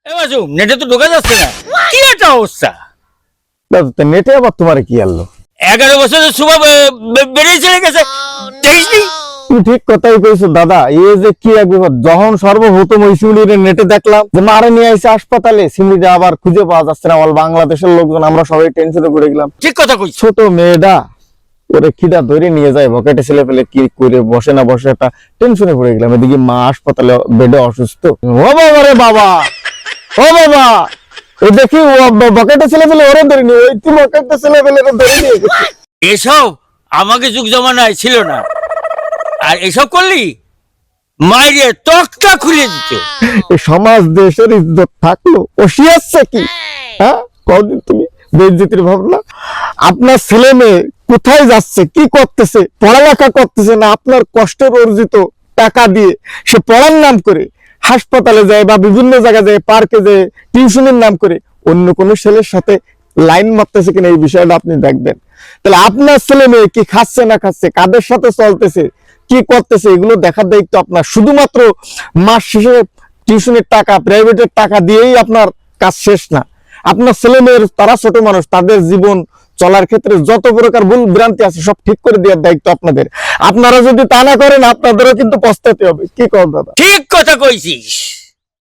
এ মাসুম নেটে তো ঢোকা যাচ্ছে না, কি একটা অবস্থা। দাদা নেটে আবার তোমার কি আনলো? 11 বছরের শুভ বেড়ে চলে গেছে, দেখিসনি? তুমি ঠিক কথাই কইছো দাদা, এই যে কি এক বিপদ। যখন সর্বপ্রথম ওই শিউলির নেটে দেখলাম যে মারে নিয়ে আইছে হাসপাতালে, শিউলিটা আবার খুঁজে পাওয়া যাচ্ছে না। অল বাংলাদেশের লোকজন আমরা সবাই টেনশনে পড়ে গেলাম। ঠিক কথা কইছ। ছোট মেয়েটা ওরে খিদা ধরে নিয়ে যায়, বকেটে ছেলে ফেলে কি করে বসে না বসে একটা টেনশনে পড়ে গেলাম। এদিকে মা হাসপাতালে বেডে অসুস্থ। ও বাবা রে বাবা, ও বাবা, ওই দেখি বকেটে ছেলে ফেলে ওরে ধরে নিয়ে, ওই তুই বকেটে ছেলে ফেলে ধরে নিয়ে গেছিস। এসব আমাকে যুগ জমানায় ছিল না, আর এসব করলি মায়ের তক্তা খুলে দিত। এই সমাজ দেশের ইজ্জত থাকলো ও শিয়াচ্ছে কি? হ্যাঁ, কদিন তুমি বেইজ্জতির ভাবনা। আপনার ছেলে মেয়ে কোথায় যাচ্ছে, কি করতেছে, পড়ালেখা করতেছে না, আপনার কষ্টের অর্জিত টাকা দিয়ে সে পড়ার নাম করে হাসপাতালে যায় বা বিভিন্ন জায়গায় যায়, পার্কে যায়, টিউশনের নাম করে অন্য কোনো ছেলের সাথে লাইন মারতেছে কিনা এই বিষয়টা আপনি দেখবেন। তাহলে আপনার ছেলে মেয়ে কি খাচ্ছে না খাচ্ছে, কাদের সাথে চলতেছে, কি করতেছে, এগুলো দেখার দায়িত্ব আপনার। শুধুমাত্র মাস শেষে টিউশনের টাকা, প্রাইভেটের টাকা দিয়েই আপনার কাজ শেষ না। আপনার ছেলে মেয়ের, তারা ছোট মানুষ, তাদের জীবন চলার ক্ষেত্রে যত প্রকার ভুল ভ্রান্তি আছে সব ঠিক করে দেওয়ার দায়িত্ব আপনাদের। আপনারা যদি তা না করেন আপনাদেরও কিন্তু পস্তাতে হবে। কি কর দাদা? ঠিক কথা কইছিস।